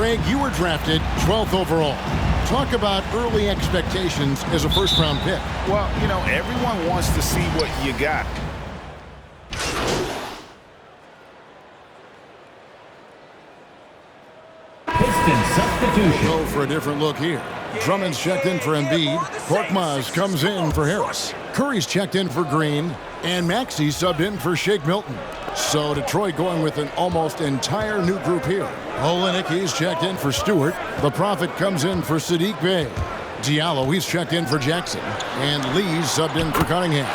Greg, you were drafted 12th overall. Talk about early expectations as a first-round pick. Well, you know, everyone wants to see what you got. Piston substitution. Go for a different look here. Drummond's checked in for Embiid. Korkmaz comes in for Harris. Curry's checked in for Green. And Maxey subbed in for Shake Milton. So Detroit going with an almost entire new group here. Olynyk, he's checked in for Stewart. The Prophet comes in for Sadiq Bey. Diallo, he's checked in for Jackson. And Lee's subbed in for Cunningham.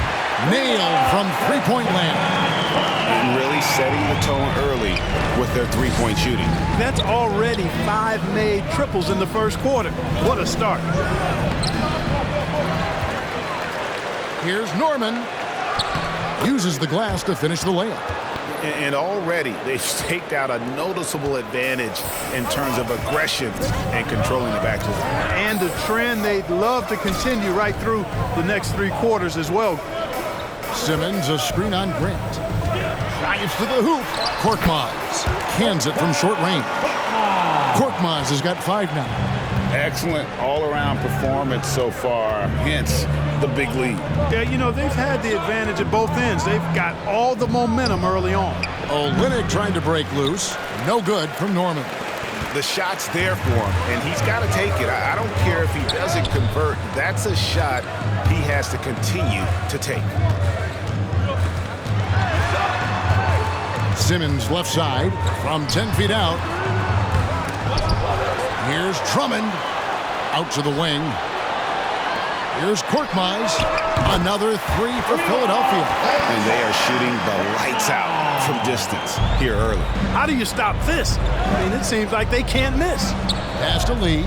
Nailed from three-point land. Really setting the tone early with their three-point shooting. That's already 5 made triples in the first quarter. What a start. Here's Norman. Uses the glass to finish the layup. And already they've staked out a noticeable advantage in terms of aggression and controlling the backcourt. And a trend they'd love to continue right through the next 3 quarters as well. Simmons, a screen on Grant. Drives to the hoop. Korkmaz cans it from short range. Korkmaz has got 5 now. Excellent all-around performance so far, hence the big lead. Yeah, you know, they've had the advantage at both ends. They've got all the momentum early on. Olynyk trying to break loose. No good from Norman. The shot's there for him, and he's got to take it. I don't care if he doesn't convert. That's a shot he has to continue to take. Simmons left side from 10 feet out. Here's Drummond out to the wing. Here's Korkmaz. Another 3 for Philadelphia. And they are shooting the lights out from distance here early. How do you stop this? I mean, it seems like they can't miss. Pass to Lee.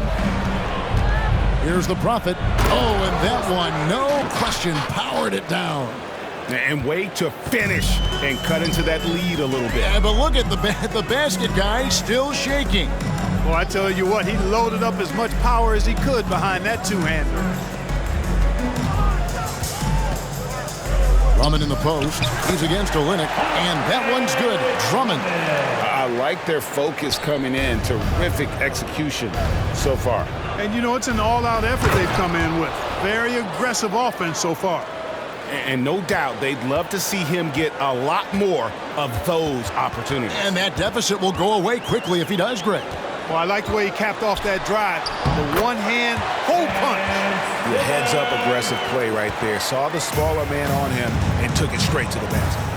Here's the Prophet. Oh, and that one, no question, powered it down. And wait to finish and cut into that lead a little bit. Yeah, but look at the basket guy still shaking. Well, I tell you what, he loaded up as much power as he could behind that two-hander. Drummond in the post. He's against Olynyk, and that one's good. Drummond. I like their focus coming in. Terrific execution so far. And, you know, it's an all-out effort they've come in with. Very aggressive offense so far. And no doubt they'd love to see him get a lot more of those opportunities. And that deficit will go away quickly if he does, Greg. Well, I like the way he capped off that drive. The one-hand hole punch. The heads-up aggressive play right there. Saw the smaller man on him and took it straight to the basket.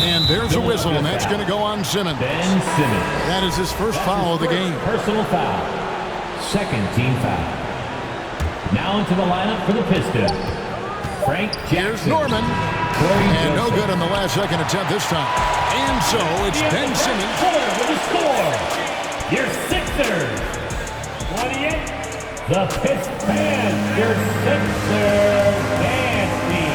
And there's a whistle, and that's going to go on Simmons. Ben Simmons. That is his first foul of the game. Personal foul. Second team foul. Now into the lineup for the Pistons. Frank Jackson. Here's Norman. And no good on the last second attempt this time. And so it's Ben Simmons. With the score. Your Sixers. 28. The Pistons. Your Sixers. Nasty.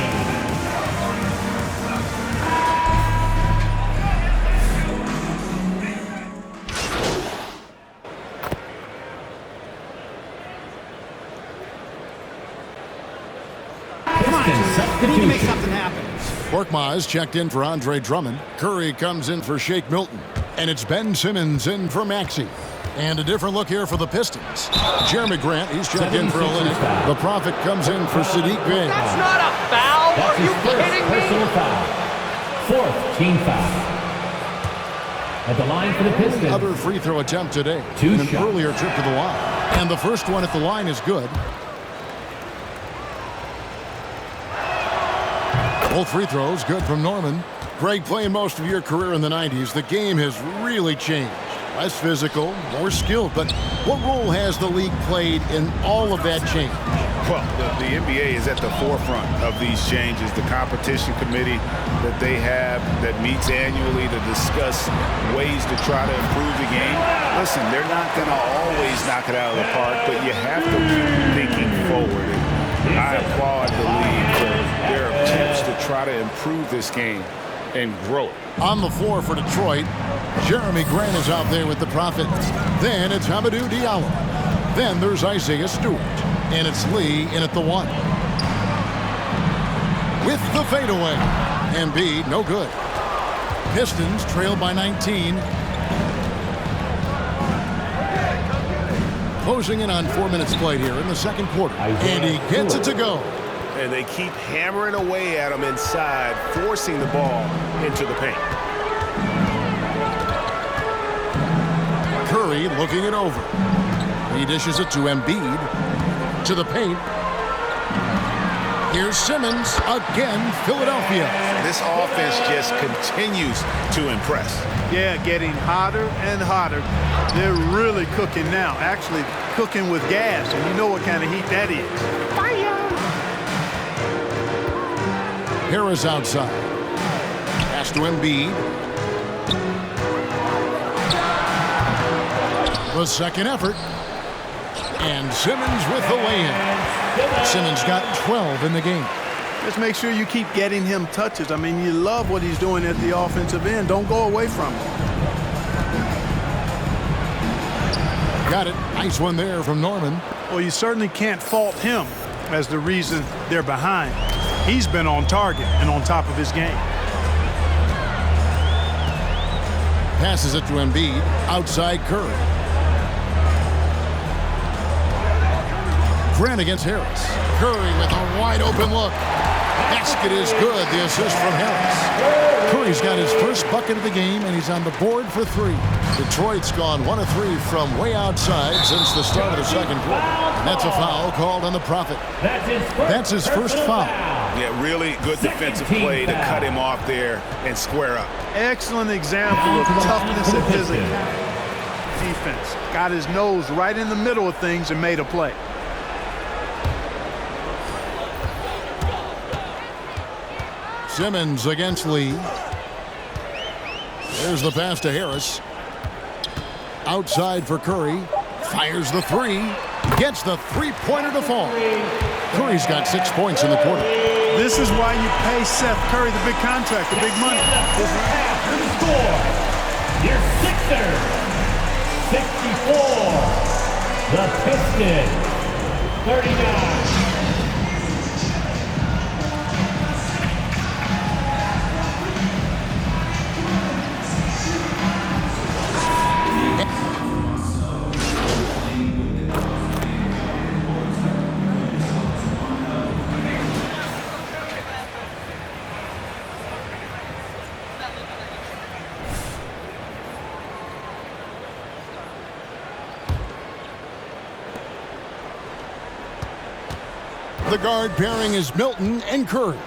We need to make something happen. Korkmaz checked in for Andre Drummond. Curry comes in for Shake Milton. And it's Ben Simmons in for Maxey. And a different look here for the Pistons. Jeremy Grant, he's checked in for Olynyk. The Prophet comes in for Sadiq Bey. That's not a foul. That's Are you his first kidding me? personal foul. Fourth team foul. At the line for the Pistons. Another free throw attempt today. Two in an shots. earlier trip to the line. And the first one at the line is good. Both free throws good from Norman. Greg, playing most of your career in the 90s, the game has really changed. Less physical, more skilled. But what role has the league played in all of that change? Well, the NBA is at the forefront of these changes. The competition committee that they have that meets annually to discuss ways to try to improve the game. Listen, they're not going to always knock it out of the park, but you have to keep thinking forward. And I applaud the league for their attempts to try to improve this game and grow it. On the floor for Detroit, Jeremy Grant is out there with the Prophet. Then it's Hamidou Diallo. Then there's Isaiah Stewart. And it's Lee in at the 1. With the fadeaway. Embiid, no good. Pistons trail by 19. Closing in on 4 minutes played here in the second quarter. And he gets it to go. And they keep hammering away at him inside, forcing the ball into the paint. Curry looking it over. He dishes it to Embiid. To the paint. Here's Simmons again, Philadelphia. This offense just continues to impress. Yeah, getting hotter and hotter. They're really cooking now. Actually, cooking with gas, and you know what kind of heat that is. Fire! Harris outside. Pass to Embiid. The second effort. And Simmons with the lay-in. Simmons got 12 in the game. Just make sure you keep getting him touches. I mean, you love what he's doing at the offensive end. Don't go away from him. Got it. Nice one there from Norman. Well, you certainly can't fault him as the reason they're behind. He's been on target and on top of his game. Passes it to Embiid. Outside Curry. Grant against Harris. Curry with a wide open look. Basket is good. The assist from Harris. Curry's got his first bucket of the game, and he's on the board for 3. Detroit's gone 1 of 3 from way outside since the start of the second quarter. And that's a foul called on the Prophet. That's his first foul. Yeah, really good defensive play to cut him off there and square up. Excellent example of toughness and physicality. Defense got his nose right in the middle of things and made a play. Simmons against Lee. There's the pass to Harris. Outside for Curry. Fires the 3. Gets the three-pointer to fall. Curry's got 6 points in the quarter. This is why you pay Seth Curry the big contract, the big money. Your Sixers, 64. The Pistons, 39. The guard pairing is Milton and Curry.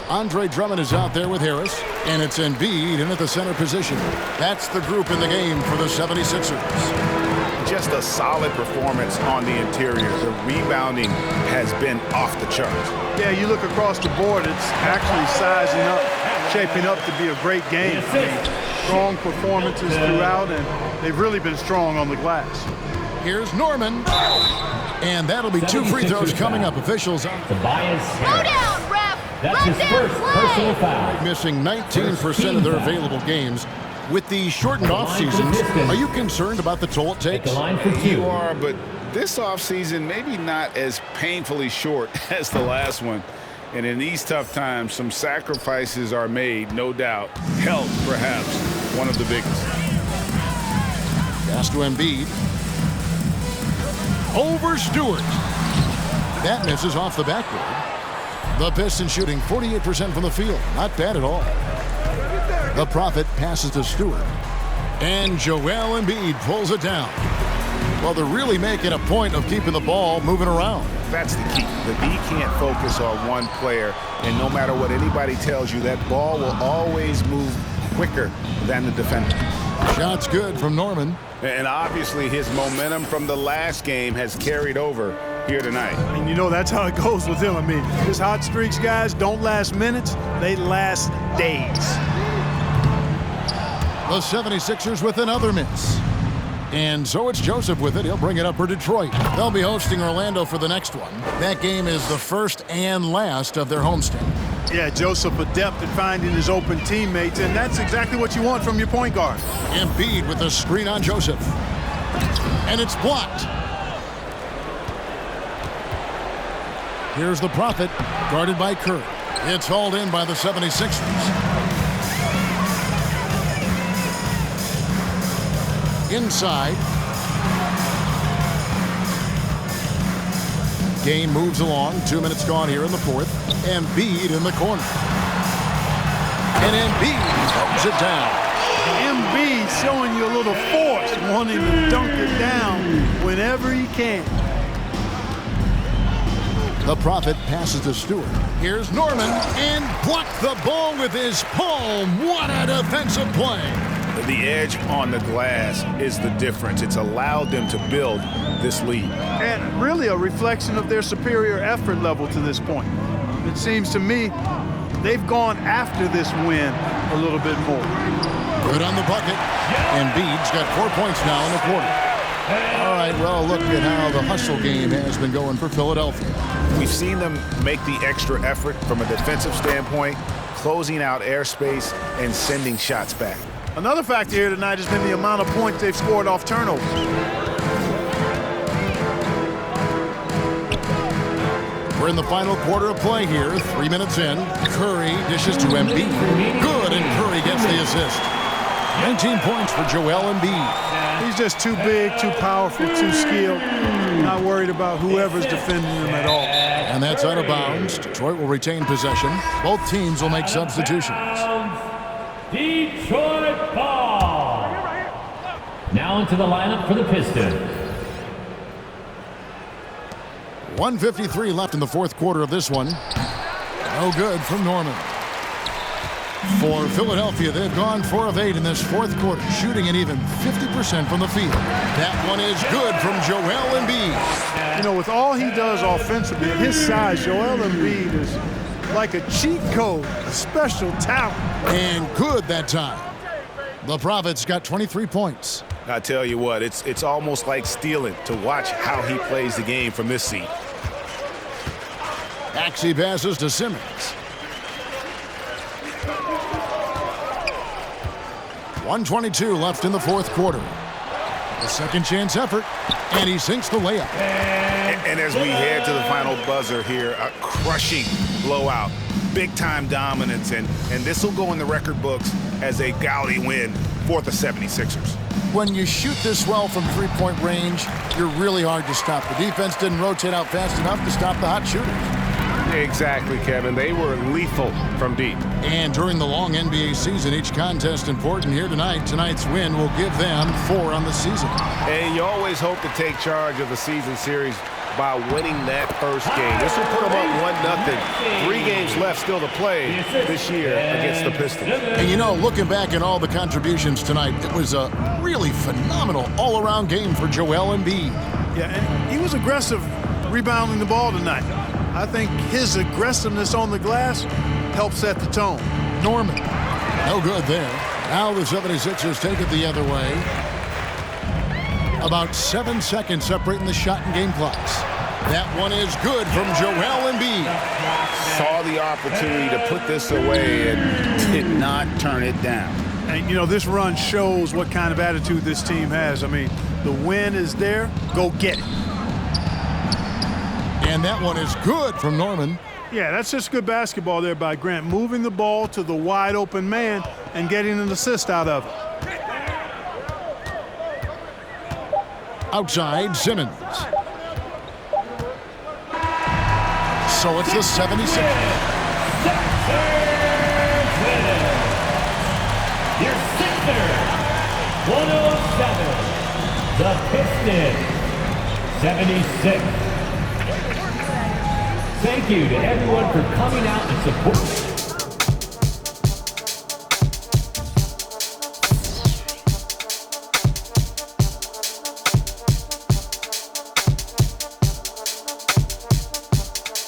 Andre Drummond is out there with Harris, and it's Embiid in at the center position. That's the group in the game for the 76ers. Just a solid performance on the interior. The rebounding has been off the charts. Yeah, you look across the board, it's actually sizing up, shaping up to be a great game. I mean, strong performances throughout, and they've really been strong on the glass. Here's Norman. And that'll be 2 free throws coming up. Officials on. Tobias Slow down, ref. That's his first personal foul. Missing 19% of their available games. With the shortened off seasons, are you concerned about the toll it takes? The line for 2. You are, but this offseason maybe not as painfully short as the last one. And in these tough times, some sacrifices are made, no doubt. Health, perhaps, one of the biggest. Pass to Embiid. Over Stewart. That misses off the backboard. The Pistons shooting 48% from the field. Not bad at all. The Prophet passes to Stewart. And Joel Embiid pulls it down. Well, they're really making a point of keeping the ball moving around. That's the key. The D can't focus on one player, and no matter what anybody tells you, that ball will always move quicker than the defender. Shot's good from Norman. And obviously his momentum from the last game has carried over here tonight. And you know that's how it goes with him. I mean, his hot streaks, guys, don't last minutes. They last days. The 76ers with another miss. And so it's Joseph with it. He'll bring it up for Detroit. They'll be hosting Orlando for the next one. That game is the first and last of their homestand. Yeah, Joseph adept at finding his open teammates, and that's exactly what you want from your point guard. Embiid with the screen on Joseph. And it's blocked. Here's the Prophet, guarded by Curry. It's hauled in by the 76ers. Inside. Game moves along. 2 minutes gone here in the fourth. Embiid in the corner. And Embiid throws it down. Embiid showing you a little force, wanting to dunk it down whenever he can. The Prophet passes to Stewart. Here's Norman and blocked the ball with his palm. What a defensive play. The edge on the glass is the difference. It's allowed them to build this lead. And really a reflection of their superior effort level to this point. It seems to me they've gone after this win a little bit more. Good on the bucket. Embiid's got 4 points now in the quarter. All right, well, look at how the hustle game has been going for Philadelphia. We've seen them make the extra effort from a defensive standpoint, closing out airspace and sending shots back. Another factor here tonight has been the amount of points they've scored off turnovers. We're in the final quarter of play here. 3 minutes in. Curry dishes to Embiid. Good, and Curry gets the assist. 19 points for Joel Embiid. He's just too big, too powerful, too skilled. Not worried about whoever's defending him at all. And that's out of bounds. Detroit will retain possession. Both teams will make substitutions. Detroit ball. Now into the lineup for the Pistons. 1:53 left in the fourth quarter of this one. No good from Norman. For Philadelphia, they've gone 4 of 8 in this fourth quarter, shooting an even 50% from the field. That one is good from Joel Embiid. You know, with all he does offensively, at his size, Joel Embiid is like a cheat code, a special talent. And good that time. The Prophet's got 23 points. I tell you what, it's almost like stealing to watch how he plays the game from this seat. Maxey passes to Simmons. 1:22 left in the fourth quarter. A second chance effort, and he sinks the layup. And as we head to the final buzzer here, a crushing blowout, big-time dominance, and this will go in the record books as a gaudy win for the 76ers. When you shoot this well from three-point range, you're really hard to stop. The defense didn't rotate out fast enough to stop the hot shooters. Exactly, Kevin. They were lethal from deep. And during the long NBA season, each contest important here tonight. Tonight's win will give them 4 on the season. And you always hope to take charge of the season series by winning that first game. This will put them up 1-0. 3 games left still to play this year against the Pistons. And you know, looking back at all the contributions tonight, it was a really phenomenal all-around game for Joel Embiid. Yeah, and he was aggressive rebounding the ball tonight. I think his aggressiveness on the glass helped set the tone. Norman, no good there. Now the 76ers take it the other way. About 7 seconds separating the shot and game clocks. That one is good from Joel Embiid. Saw the opportunity to put this away and did not turn it down. And, you know, this run shows what kind of attitude this team has. I mean, the win is there. Go get it. And that one is good from Norman. Yeah, that's just good basketball there by Grant, moving the ball to the wide open man and getting an assist out of it. Outside, Simmons. So it's the 76ers. Your Sixers, 107. The Pistons, 76. Thank you to everyone for coming out and supporting.